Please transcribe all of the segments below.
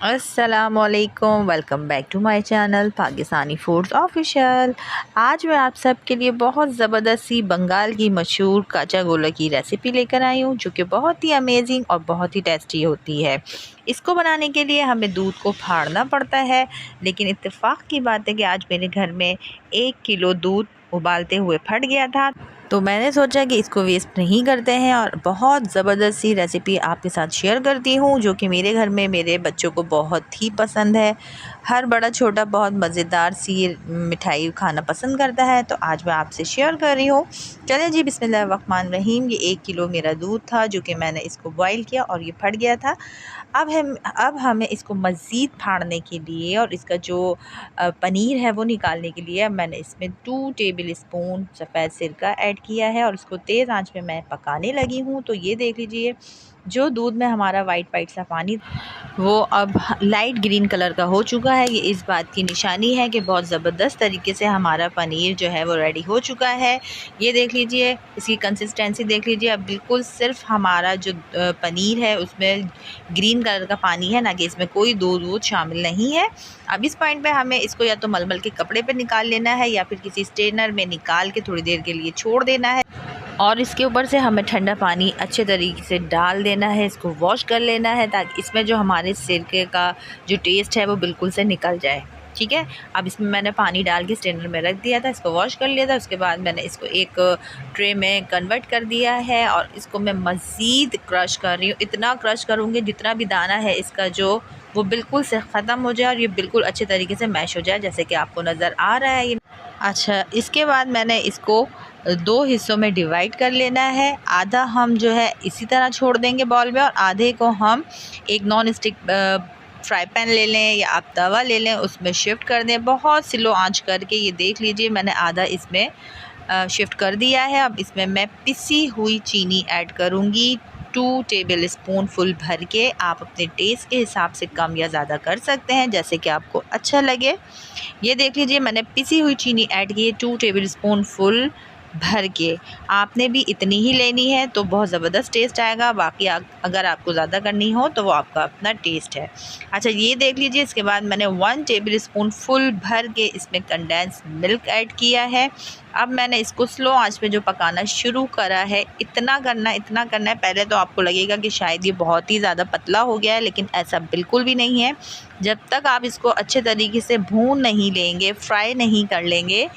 अस्सलामुअलैकुम, welcome back to my channel Pakistani foods official. आज मैं आप सब के लिए बहुत ज़बरदस्त सी बंगाल की मशहूर काचा गोला की रेसिपी लेकर आई हूँ, जो कि बहुत ही अमेजिंग और बहुत ही टेस्टी होती है। इसको बनाने के लिए हमें दूध को फाड़ना पड़ता है, लेकिन इत्तेफाक की बात है कि आज मेरे घर में 1 किलो दूध उबालते हुए फट गया था, तो मैंने सोचा कि इसको वेस्ट नहीं करते हैं और बहुत ज़बरदस्त सी रेसिपी आपके साथ शेयर करती हूँ, जो कि मेरे घर में मेरे बच्चों को बहुत ही पसंद है। हर बड़ा छोटा बहुत मज़ेदार सी मिठाई खाना पसंद करता है, तो आज मैं आपसे शेयर कर रही हूँ। चलिए जी, बिस्मिल्लाहिर्रहमानिर्रहीम। ये 1 किलो मेरा दूध था, जो कि मैंने इसको बॉईल किया और ये फट गया था। अब हमें इसको मज़ीद फाड़ने के लिए और इसका जो पनीर है वो निकालने के लिए मैंने इसमें 2 टेबल स्पून सफ़ेद सिरका ऐड किया है और इसको तेज़ आंच पे मैं पकाने लगी हूँ। तो ये देख लीजिए, जो दूध में हमारा वाइट सा पानी वो अब लाइट ग्रीन कलर का हो चुका है। ये इस बात की निशानी है कि बहुत ज़बरदस्त तरीके से हमारा पनीर जो है वो रेडी हो चुका है। ये देख लीजिए, इसकी कंसिस्टेंसी देख लीजिए। अब बिल्कुल सिर्फ हमारा जो पनीर है उसमें ग्रीन कलर का पानी है, ना कि इसमें कोई दूध वूध शामिल नहीं है। अब इस पॉइंट पे हमें इसको या तो मलमल के कपड़े पे निकाल लेना है या फिर किसी स्ट्रेनर में निकाल के थोड़ी देर के लिए छोड़ देना है और इसके ऊपर से हमें ठंडा पानी अच्छे तरीके से डाल देना है। इसको वॉश कर लेना है ताकि इसमें जो हमारे सिरके का जो टेस्ट है वो बिल्कुल से निकल जाए। ठीक है, अब इसमें मैंने पानी डाल के स्ट्रेनर में रख दिया था, इसको वॉश कर लिया था। उसके बाद मैंने इसको एक ट्रे में कन्वर्ट कर दिया है और इसको मैं मज़ीद क्रश कर रही हूँ। इतना क्रश करूँगी जितना भी दाना है इसका जो वो बिल्कुल से ख़त्म हो जाए और ये बिल्कुल अच्छे तरीके से मैश हो जाए, जैसे कि आपको नज़र आ रहा है ये। अच्छा, इसके बाद मैंने इसको 2 हिस्सों में डिवाइड कर लेना है। आधा हम जो है इसी तरह छोड़ देंगे बाउल में और आधे को हम एक नॉन स्टिक फ्राई पैन ले लें या आप तवा ले लें, उसमें शिफ्ट कर दें बहुत स्लो आंच करके। ये देख लीजिए, मैंने आधा इसमें शिफ्ट कर दिया है। अब इसमें मैं पिसी हुई चीनी ऐड करूँगी 2 टेबल स्पून फुल भर के। आप अपने टेस्ट के हिसाब से कम या ज़्यादा कर सकते हैं, जैसे कि आपको अच्छा लगे। ये देख लीजिए, मैंने पिसी हुई चीनी ऐड की है 2 टेबल स्पून फुल भर के। आपने भी इतनी ही लेनी है तो बहुत ज़बरदस्त टेस्ट आएगा। बाकी अगर आपको ज़्यादा करनी हो तो वो आपका अपना टेस्ट है। अच्छा, ये देख लीजिए, इसके बाद मैंने 1 टेबल स्पून फुल भर के इसमें कंडेंस मिल्क ऐड किया है। अब मैंने इसको स्लो आंच पे जो पकाना शुरू करा है, इतना करना है। पहले तो आपको लगेगा कि शायद ये बहुत ही ज़्यादा पतला हो गया है, लेकिन ऐसा बिल्कुल भी नहीं है। जब तक आप इसको अच्छे तरीके से भून नहीं लेंगे, फ्राई नहीं कर लेंगे,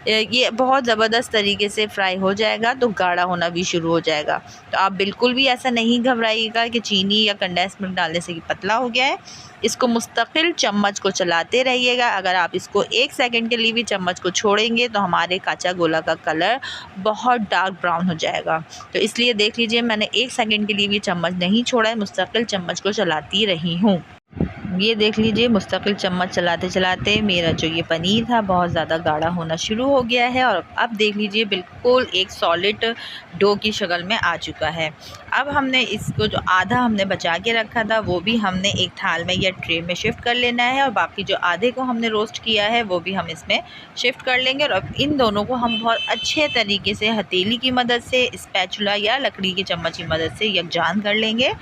ये बहुत ज़बरदस्त तरीके से फ्राई हो जाएगा तो गाढ़ा होना भी शुरू हो जाएगा। तो आप बिल्कुल भी ऐसा नहीं घबराइएगा कि चीनी या कंडेंस मिल्क डालने से ये पतला हो गया है। इसको मुस्तकिल चम्मच को चलाते रहिएगा। अगर आप इसको 1 सेकंड के लिए भी चम्मच को छोड़ेंगे तो हमारे काचा गोला का कलर बहुत डार्क ब्राउन हो जाएगा। तो इसलिए देख लीजिए, मैंने 1 सेकंड के लिए भी चम्मच नहीं छोड़ा है, मुस्तकिल चम्मच को चलाती रही हूँ। ये देख लीजिए, मुस्तकिल चम्मच चलाते चलाते मेरा जो ये पनीर था बहुत ज़्यादा गाढ़ा होना शुरू हो गया है और अब देख लीजिए बिल्कुल एक सॉलिड डो की शक्ल में आ चुका है। अब हमने इसको जो आधा हमने बचा के रखा था वो भी हमने एक थाल में या ट्रे में शिफ्ट कर लेना है और बाकी जो आधे को हमने रोस्ट किया है वो भी हम इसमें शिफ्ट कर लेंगे। और अब इन दोनों को हम बहुत अच्छे तरीके से हथेली की मदद से, स्पैचुला या लकड़ी के चम्मच की मदद से यकजान कर लेंगे।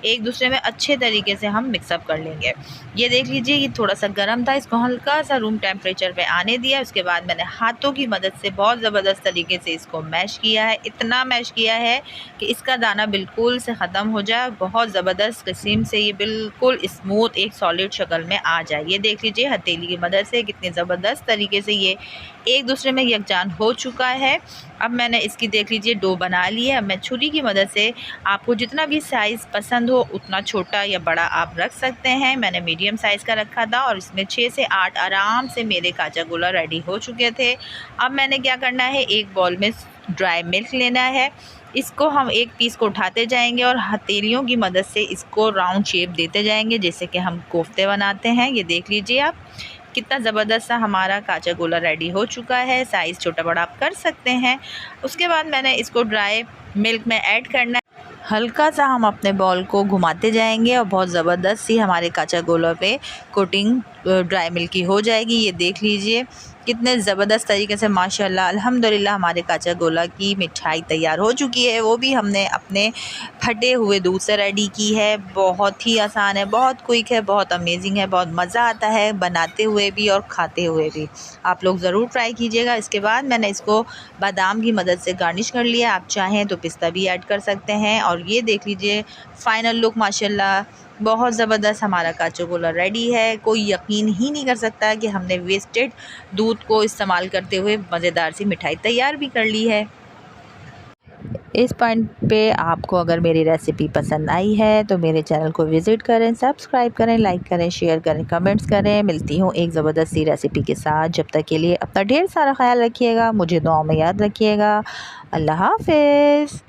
एक दूसरे में अच्छे तरीके से हम मिक्सअप कर लेंगे। ये देख लीजिए, ये थोड़ा सा गर्म था, इसको हल्का सा रूम टेम्परेचर पे आने दिया। उसके बाद मैंने हाथों की मदद से बहुत ज़बरदस्त तरीके से इसको मैश किया है। इतना मैश किया है कि इसका दाना बिल्कुल से ख़त्म हो जाए। बहुत ज़बरदस्त किस्म से ये बिल्कुल स्मूथ एक सॉलिड शक्ल में आ जाए। ये देख लीजिए, हथेली की मदद से कितने ज़बरदस्त तरीके से ये एक दूसरे में यकजान हो चुका है। अब मैंने इसकी देख लीजिए डो बना ली है। अब मैं छुरी की मदद से, आपको जितना भी साइज़ पसंद हो उतना छोटा या बड़ा आप रख सकते हैं। मैंने मीडियम साइज़ का रखा था और इसमें 6 से 8 आराम से मेरे काचा गोला रेडी हो चुके थे। अब मैंने क्या करना है, एक बाउल में ड्राई मिल्क लेना है। इसको हम एक पीस को उठाते जाएंगे और हथेलियों की मदद से इसको राउंड शेप देते जाएंगे, जैसे कि हम कोफ्ते बनाते हैं। ये देख लीजिए आप, कितना ज़बरदस्त सा हमारा काचा गोला रेडी हो चुका है। साइज़ छोटा बड़ा आप कर सकते हैं। उसके बाद मैंने इसको ड्राई मिल्क में ऐड करना है। हल्का सा हम अपने बॉल को घुमाते जाएंगे और बहुत ज़बरदस्त सी हमारे काचा गोला पे कोटिंग ड्राई मिल्क की हो जाएगी। ये देख लीजिए, कितने ज़बरदस्त तरीके से माशाल्लाह अल्हम्दुलिल्लाह हमारे काचा गोला की मिठाई तैयार हो चुकी है। वो भी हमने अपने फटे हुए दूध से रेडी की है। बहुत ही आसान है, बहुत क्विक है, बहुत अमेजिंग है, बहुत मज़ा आता है बनाते हुए भी और खाते हुए भी। आप लोग ज़रूर ट्राई कीजिएगा। इसके बाद मैंने इसको बादाम की मदद से गार्निश कर लिया। आप चाहें तो पिस्ता भी ऐड कर सकते हैं। और ये देख लीजिए फ़ाइनल लुक माशाल्लाह बहुत ज़बरदस्त हमारा काचा गोला रेडी है। कोई यकीन ही नहीं कर सकता कि हमने वेस्टेड दूध को इस्तेमाल करते हुए मज़ेदार सी मिठाई तैयार भी कर ली है। इस पॉइंट पे आपको अगर मेरी रेसिपी पसंद आई है तो मेरे चैनल को विज़िट करें, सब्सक्राइब करें, लाइक करें, शेयर करें, कमेंट्स करें। मिलती हूँ एक ज़बरदस्त सी रेसिपी के साथ। जब तक के लिए अपना ढेर सारा ख्याल रखिएगा, मुझे दुआओं में याद रखिएगा। अल्लाह हाफ़िज़।